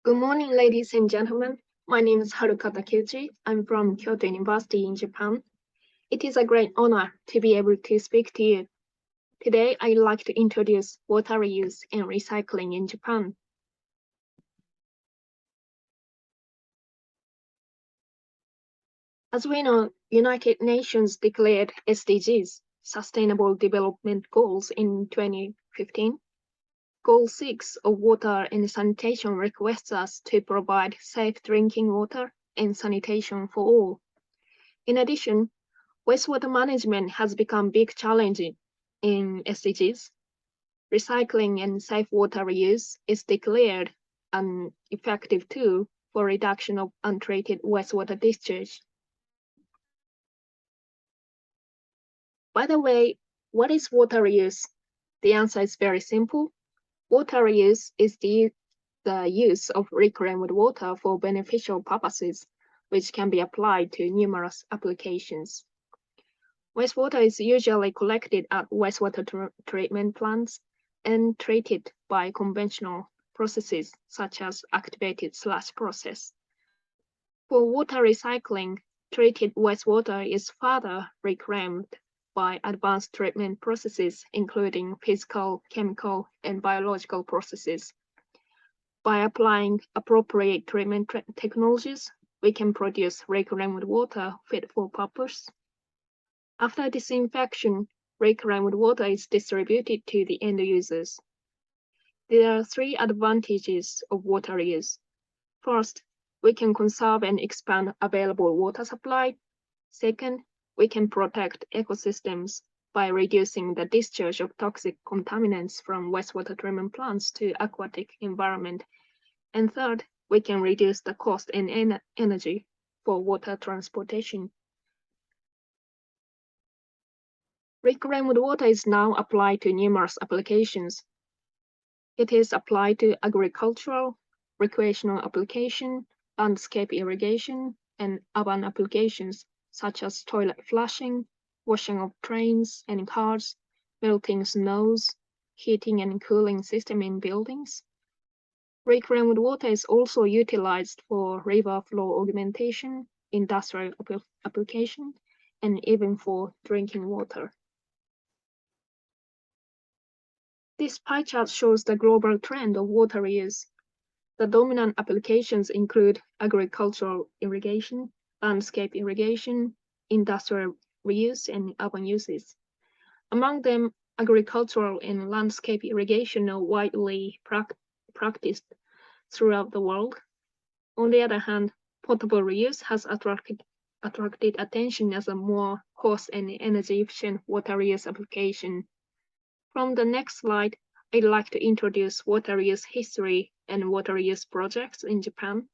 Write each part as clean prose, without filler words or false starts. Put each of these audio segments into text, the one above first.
Good morning, ladies and gentlemen. My name is Haruka Takeuchi. I'm from Kyoto University in Japan. It is a great honor to be able to speak to you. Today, I'd like to introduce water reuse and recycling in Japan. As we know, United Nations declared SDGs, Sustainable Development Goals, in 2015. Goal 6 of Water and Sanitation requests us to provide safe drinking water and sanitation for all. In addition, wastewater management has become a big challenge in SDGs. Recycling and safe water reuse is declared an effective tool for reduction of untreated wastewater discharge. By the way, what is water reuse? The answer is very simple. Water reuse is the use of reclaimed water for beneficial purposes, which can be applied to numerous applications. Wastewater is usually collected at wastewater treatment plants and treated by conventional processes such as activated sludge process. For water recycling, treated wastewater is further reclaimed by advanced treatment processes, including physical, chemical, and biological processes. By applying appropriate treatment technologies, we can produce reclaimed water fit for purpose. After disinfection, reclaimed water is distributed to the end users. There are three advantages of water reuse. First, we can conserve and expand available water supply. Second, we can protect ecosystems by reducing the discharge of toxic contaminants from wastewater treatment plants to aquatic environment. And third, we can reduce the cost and energy for water transportation. Reclaimed water is now applied to numerous applications. It is applied to agricultural, recreational application, landscape irrigation, and urban applications such as toilet flushing, washing of trains and cars, melting snows, heating and cooling system in buildings. Reclaimed water is also utilized for river flow augmentation, industrial application, and even for drinking water. This pie chart shows the global trend of water reuse. The dominant applications include agricultural irrigation, landscape irrigation, industrial reuse, and urban uses. Among them, agricultural and landscape irrigation are widely practiced throughout the world. On the other hand, potable reuse has attracted attention as a more cost and energy efficient water reuse application. From the next slide, I'd like to introduce water reuse history and water reuse projects in Japan.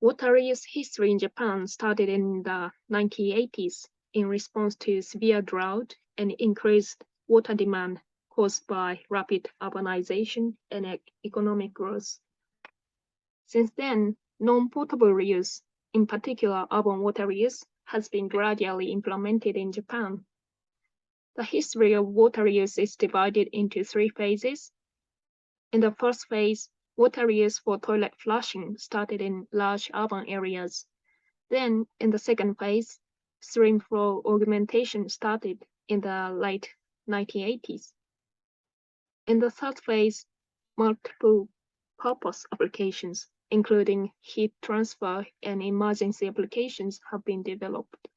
Water reuse history in Japan started in the 1980s in response to severe drought and increased water demand caused by rapid urbanization and economic growth. Since then, non-potable reuse, in particular urban water reuse, has been gradually implemented in Japan. The history of water reuse is divided into three phases. In the first phase, water reuse for toilet flushing started in large urban areas. Then, in the second phase, stream flow augmentation started in the late 1980s. In the third phase, multiple purpose applications, including heat transfer and emergency applications, have been developed.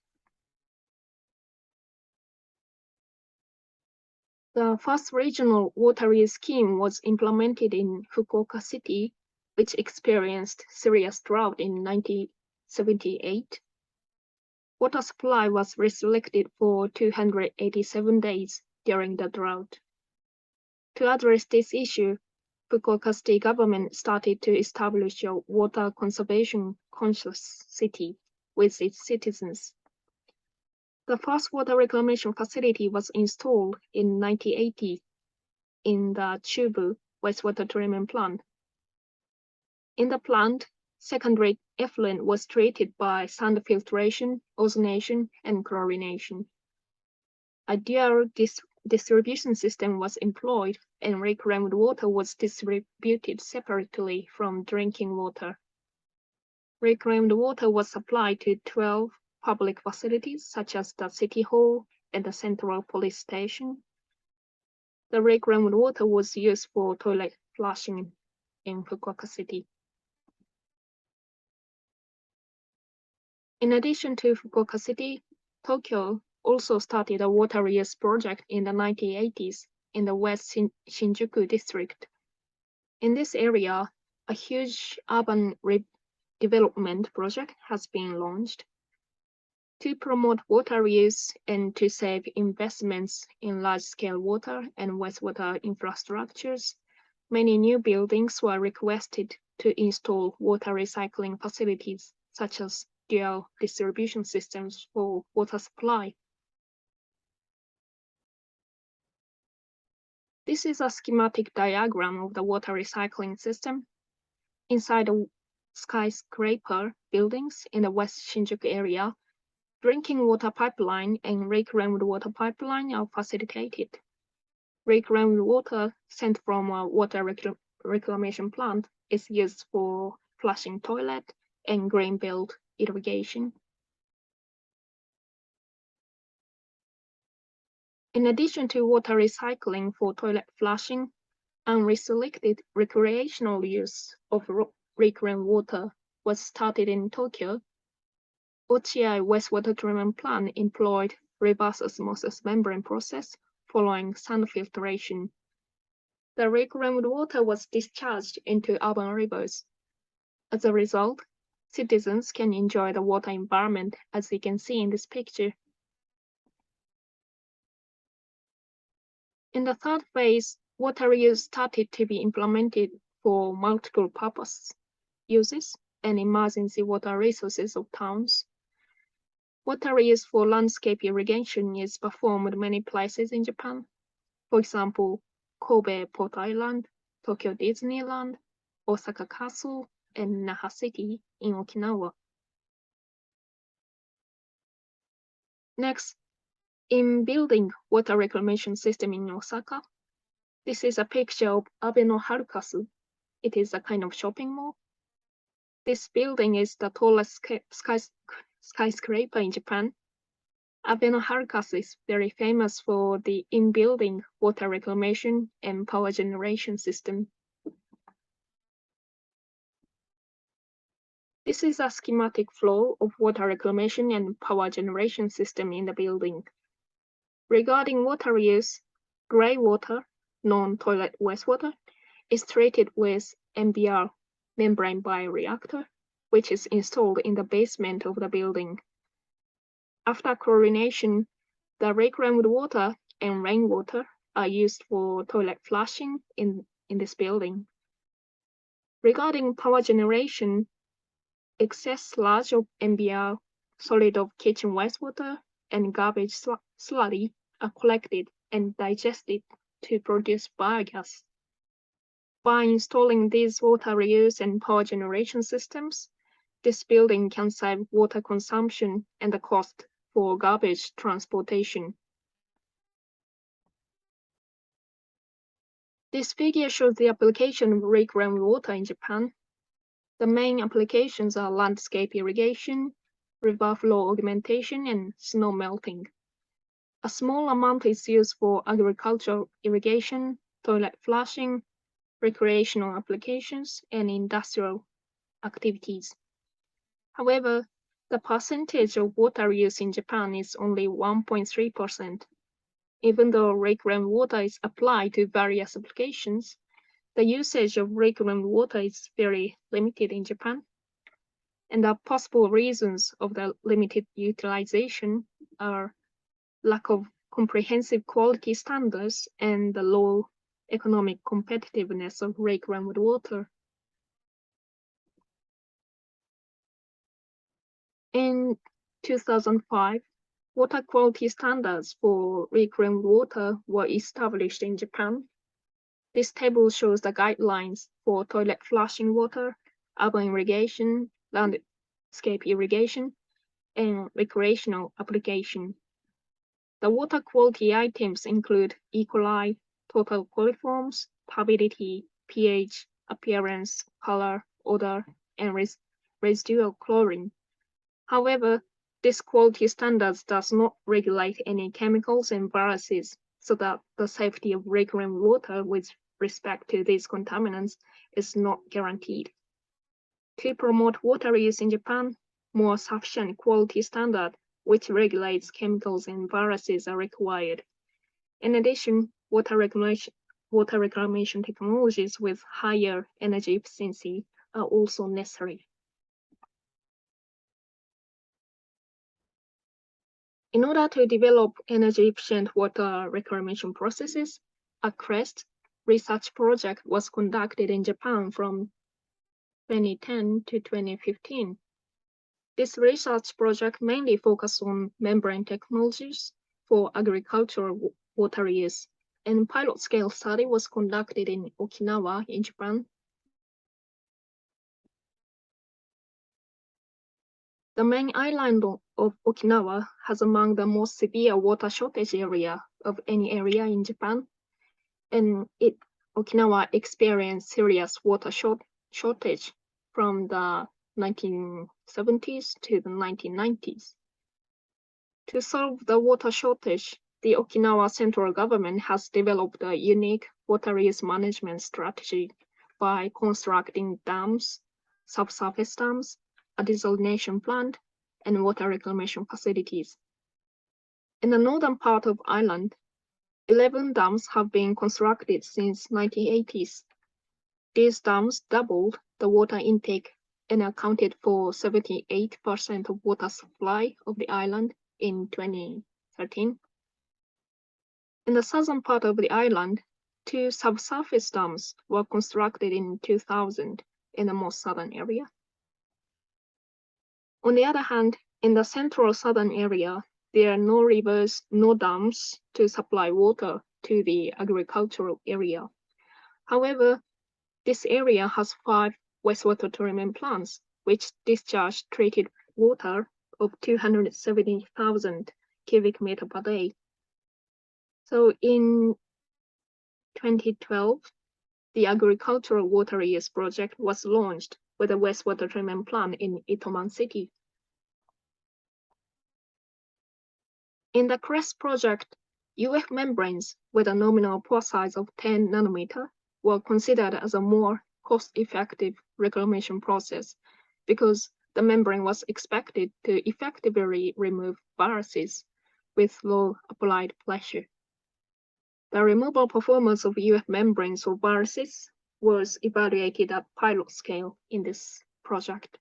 The first regional water reuse scheme was implemented in Fukuoka City, which experienced serious drought in 1978. Water supply was restricted for 287 days during the drought. To address this issue, Fukuoka State government started to establish a water conservation conscious city with its citizens. The first water reclamation facility was installed in 1980 in the Chubu wastewater treatment plant. In the plant, secondary effluent was treated by sand filtration, ozonation, and chlorination. A dual distribution system was employed, and reclaimed water was distributed separately from drinking water. Reclaimed water was supplied to 12 public facilities, such as the City Hall and the Central Police Station. The reclaimed water was used for toilet flushing in Fukuoka City. In addition to Fukuoka City, Tokyo also started a water reuse project in the 1980s in the West Shinjuku district. In this area, a huge urban redevelopment project has been launched. To promote water reuse and to save investments in large-scale water and wastewater infrastructures, many new buildings were requested to install water recycling facilities, such as dual distribution systems for water supply. This is a schematic diagram of the water recycling system. Inside the skyscraper buildings in the West Shinjuku area, drinking water pipeline and reclaimed water pipeline are facilitated. Reclaimed water sent from a water reclamation plant is used for flushing toilet and green belt irrigation. In addition to water recycling for toilet flushing, unrestricted recreational use of reclaimed water was started in Tokyo. Ochiai Wastewater Treatment Plant employed reverse osmosis membrane process following sand filtration. The reclaimed water was discharged into urban rivers. As a result, citizens can enjoy the water environment as you can see in this picture. In the third phase, water reuse started to be implemented for multiple purpose uses and emergency water resources of towns. Water reuse for landscape irrigation is performed in many places in Japan. For example, Kobe Port Island, Tokyo Disneyland, Osaka Castle, and Naha City in Okinawa. Next, in building water reclamation system in Osaka, this is a picture of Abeno Harukas. It is a kind of shopping mall. This building is the tallest skyscraper in Japan. Abeno Harukas is very famous for the in-building water reclamation and power generation system. This is a schematic flow of water reclamation and power generation system in the building. Regarding water reuse, gray water, non-toilet wastewater, is treated with MBR, membrane bioreactor, which is installed in the basement of the building. After chlorination, the reclaimed water and rainwater are used for toilet flushing in this building. Regarding power generation, excess sludge of MBR, solid of kitchen wastewater, and garbage slurry are collected and digested to produce biogas. By installing these water reuse and power generation systems, this building can save water consumption and the cost for garbage transportation. This figure shows the application of reclaimed water in Japan. The main applications are landscape irrigation, river flow augmentation, and snow melting. A small amount is used for agricultural irrigation, toilet flushing, recreational applications, and industrial activities. However, the percentage of water use in Japan is only 1.3%. Even though reclaimed water is applied to various applications, the usage of reclaimed water is very limited in Japan. And the possible reasons of the limited utilization are lack of comprehensive quality standards and the low economic competitiveness of reclaimed water. In 2005, water quality standards for reclaimed water were established in Japan. This table shows the guidelines for toilet flushing water, urban irrigation, landscape irrigation, and recreational application. The water quality items include E. coli, total coliforms, turbidity, pH, appearance, color, odor, and residual chlorine. However, this quality standards does not regulate any chemicals and viruses, so that the safety of recurrent water with respect to these contaminants is not guaranteed. To promote water use in Japan, more sufficient quality standard which regulates chemicals and viruses are required. In addition, water reclamation technologies with higher energy efficiency are also necessary. In order to develop energy-efficient water reclamation processes, a CREST research project was conducted in Japan from 2010 to 2015. This research project mainly focused on membrane technologies for agricultural water use, and pilot-scale study was conducted in Okinawa in Japan. The main island of Okinawa has among the most severe water shortage area of any area in Japan, and Okinawa experienced serious water shortage from the 1970s to the 1990s. To solve the water shortage, the Okinawa central government has developed a unique water use management strategy by constructing dams, subsurface dams, a desalination plant, and water reclamation facilities. In the northern part of island, 11 dams have been constructed since 1980s. These dams doubled the water intake and accounted for 78% of water supply of the island in 2013. In the southern part of the island, 2 subsurface dams were constructed in 2000 in the most southern area. On the other hand, in the central southern area, there are no rivers, no dams to supply water to the agricultural area. However, this area has 5 wastewater treatment plants, which discharge treated water of 270,000 cubic meter per day. So in 2012, the agricultural water use project was launched with a wastewater treatment plant in Itoman City. In the CREST project, UF membranes with a nominal pore size of 10 nanometer were considered as a more cost-effective reclamation process because the membrane was expected to effectively remove viruses with low applied pressure. The removal performance of UF membranes for viruses was evaluated at pilot scale in this project.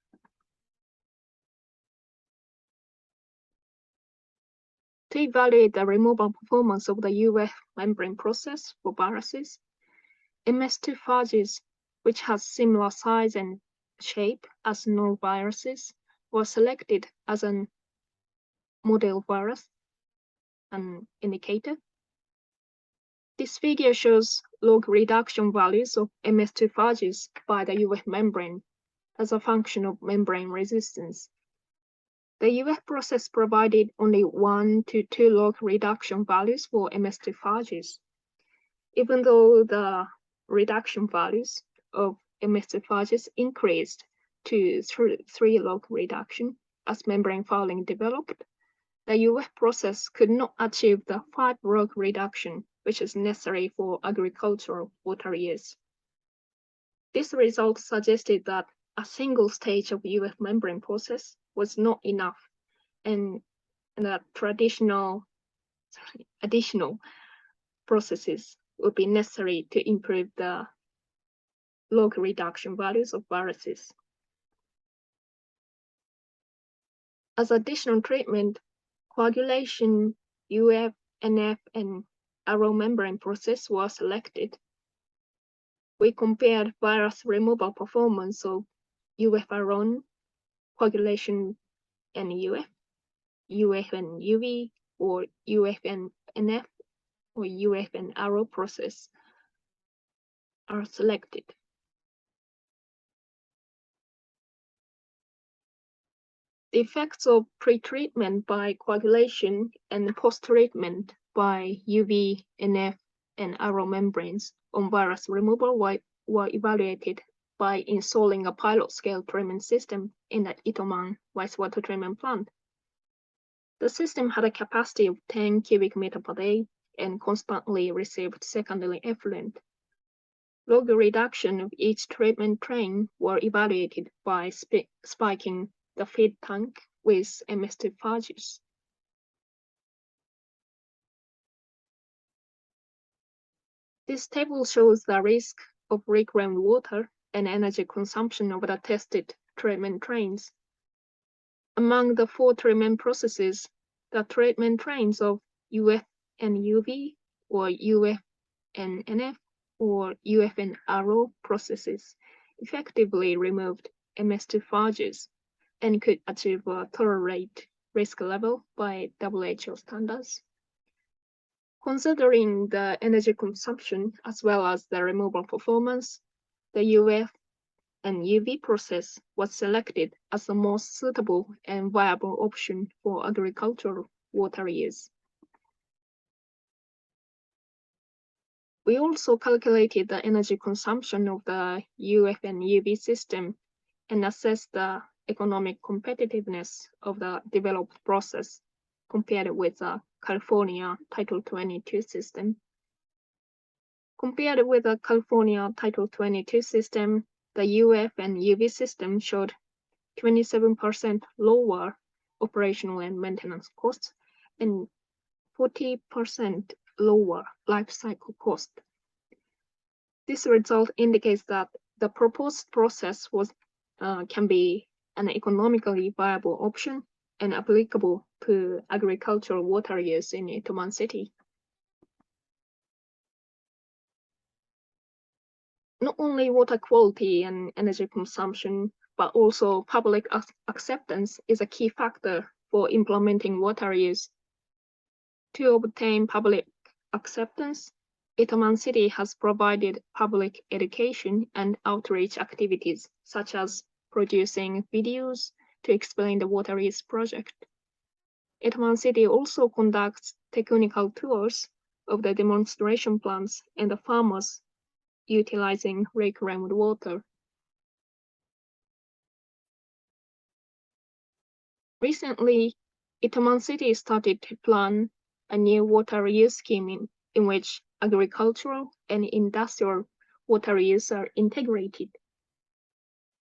To evaluate the removal performance of the UF membrane process for viruses, MS2 Phages, which has similar size and shape as null viruses, was selected as an model virus, an indicator. This figure shows log reduction values of MS2 Phages by the UF membrane as a function of membrane resistance. The UF process provided only 1 to 2 log reduction values for MS2 Phages, even though the reduction values of MS2 Phages increased to 3 log reduction as membrane fouling developed. The UF process could not achieve the 5 log reduction, which is necessary for agricultural water use. This result suggested that a single stage of UF membrane process was not enough, and that additional processes would be necessary to improve the log reduction values of viruses. As additional treatment, coagulation, UF, NF, and RO membrane process was selected. We compared virus removal performance of UF RO, coagulation and UF and UV, or UF and NF, or UF and RO process are selected. The effects of pre-treatment by coagulation and post-treatment by UV, NF, and RO membranes on virus removal were evaluated by installing a pilot-scale treatment system in the Itoman wastewater treatment plant. The system had a capacity of 10 cubic meter per day and constantly received secondary effluent. Log reduction of each treatment train were evaluated by spiking the feed tank with MS2 phages. This table shows the risk of reclaimed water and energy consumption of the tested treatment trains. Among the 4 treatment processes, the treatment trains of UF and UV, or UF and NF, or UF and RO processes effectively removed MS2 phages and could achieve a tolerate risk level by WHO standards. Considering the energy consumption as well as the removal performance, the UF and UV process was selected as the most suitable and viable option for agricultural water use. We also calculated the energy consumption of the UF and UV system and assessed the economic competitiveness of the developed process compared with the California Title 22 system. Compared with the California Title 22 system, the UF and UV system showed 27% lower operational and maintenance costs and 40% lower life cycle cost. This result indicates that the proposed process can be an economically viable option and applicable to agricultural water use in Itoman City. Not only water quality and energy consumption, but also public acceptance is a key factor for implementing water use. To obtain public acceptance, Itoman City has provided public education and outreach activities, such as producing videos to explain the water use project. Itoman City also conducts technical tours of the demonstration plants and the farmers utilizing reclaimed water. Recently, Itoman City started to plan a new water reuse scheme in which agricultural and industrial water reuse are integrated.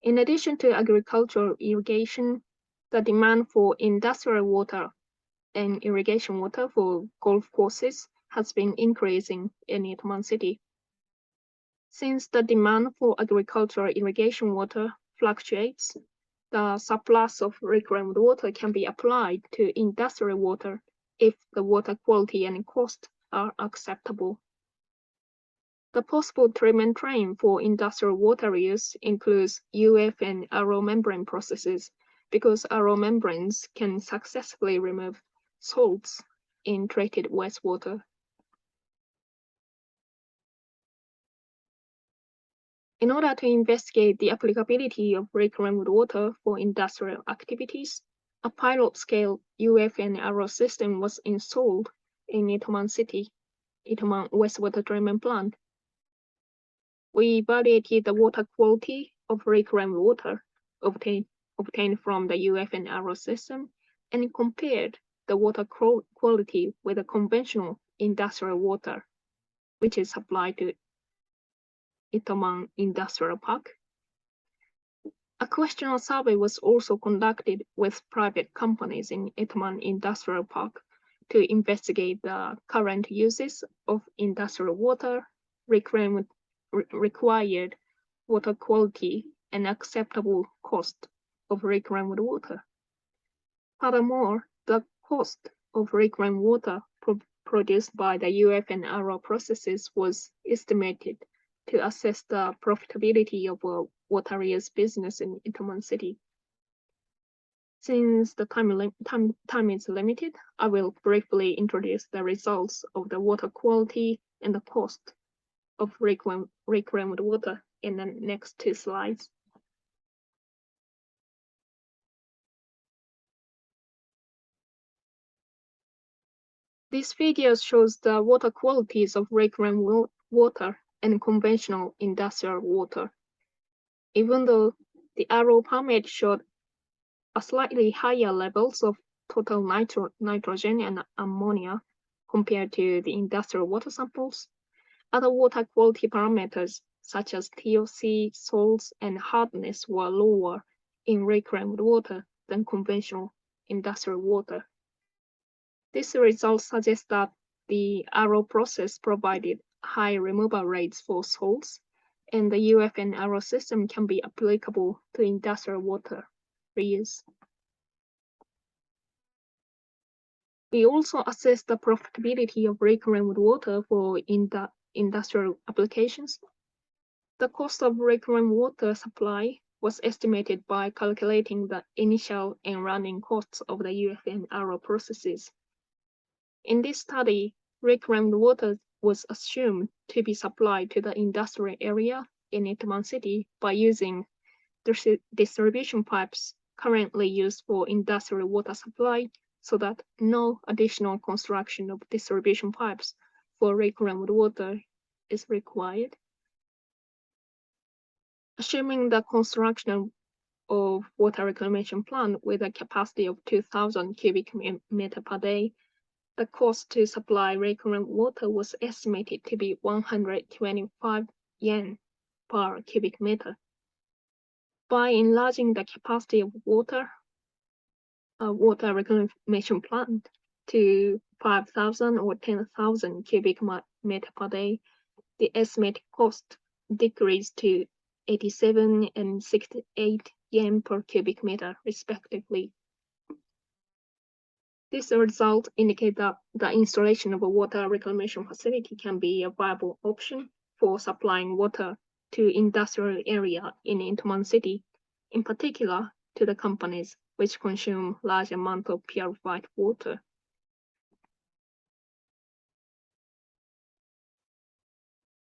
In addition to agricultural irrigation, the demand for industrial water and irrigation water for golf courses has been increasing in Itoman City. Since the demand for agricultural irrigation water fluctuates, the surplus of reclaimed water can be applied to industrial water if the water quality and cost are acceptable. The possible treatment train for industrial water use includes UF and RO membrane processes because RO membranes can successfully remove salts in treated wastewater. In order to investigate the applicability of reclaimed water for industrial activities, a pilot-scale UF and RO system was installed in Itoman City, Itoman Wastewater Treatment Plant. We evaluated the water quality of reclaimed water obtained from the UF and RO system and compared the water quality with the conventional industrial water, which is supplied to Itoman Industrial Park. A questionnaire survey was also conducted with private companies in Itoman Industrial Park to investigate the current uses of industrial water, required water quality, and acceptable cost of reclaimed water. Furthermore, the cost of reclaimed water produced by the UF and RO processes was estimated to assess the profitability of a water reuse business in Itoman City. Since the time is limited, I will briefly introduce the results of the water quality and the cost of reclaimed water in the next 2 slides. This figure shows the water qualities of recurrent water and conventional industrial water. Even though the RO permit showed a slightly higher levels of total nitrogen and ammonia compared to the industrial water samples, other water quality parameters such as TOC, salts, and hardness were lower in recurrent water than conventional industrial water. This result suggests that the RO process provided high removal rates for salts, and the UF and RO system can be applicable to industrial water reuse. We also assess the profitability of recurrent water for industrial applications. The cost of recurrent water supply was estimated by calculating the initial and running costs of the UF and RO processes. In this study, recurrent water was assumed to be supplied to the industrial area in Itaewon City by using distribution pipes currently used for industrial water supply, so that no additional construction of distribution pipes for recurrent water is required. Assuming the construction of water reclamation plant with a capacity of 2,000 cubic meter per day, the cost to supply recurrent water was estimated to be 125 yen per cubic meter. By enlarging the capacity of water reclamation plant to 5,000 or 10,000 cubic meter per day, the estimated cost decreased to 87 and 68 yen per cubic meter, respectively. This result indicates that the installation of a water reclamation facility can be a viable option for supplying water to industrial area in Itaewon City, in particular to the companies which consume large amount of purified water.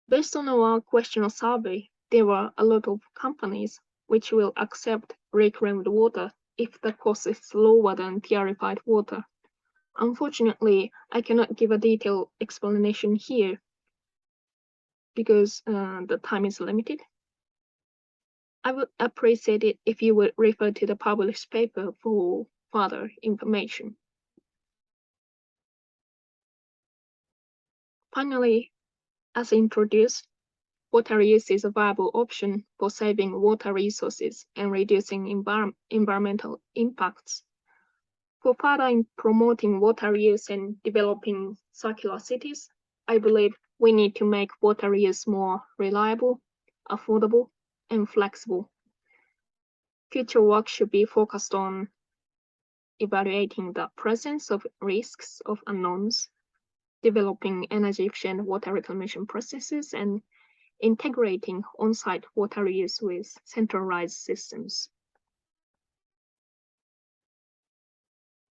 Based on our questionnaire survey, there were a lot of companies which will accept recurrent water if the cost is lower than purified water. Unfortunately, I cannot give a detailed explanation here because the time is limited. I would appreciate it if you would refer to the published paper for further information. Finally, as introduced, water use is a viable option for saving water resources and reducing environmental impacts. For further promoting water use and developing circular cities, I believe we need to make water use more reliable, affordable, and flexible. Future work should be focused on evaluating the presence of risks of unknowns, developing energy-efficient water reclamation processes, and integrating on-site water reuse with centralized systems.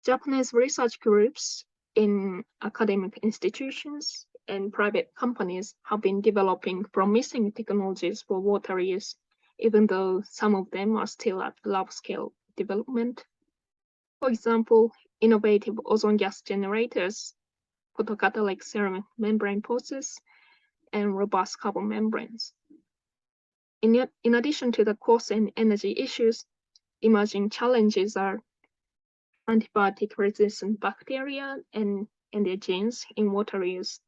Japanese research groups in academic institutions and private companies have been developing promising technologies for water reuse, even though some of them are still at large-scale development. For example, innovative ozone gas generators, photocatalytic ceramic membrane process, and robust carbon membranes. In addition to the cost and energy issues, emerging challenges are antibiotic-resistant bacteria and their genes in water use.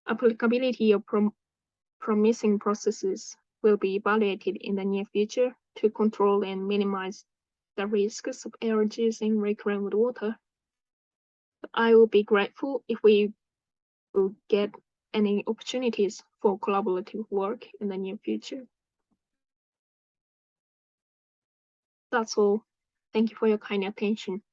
Applicability of promising processes will be evaluated in the near future to control and minimize the risks of allergies in recurrent water. I will be grateful if we will get any opportunities for collaborative work in the near future. That's all. Thank you for your kind attention.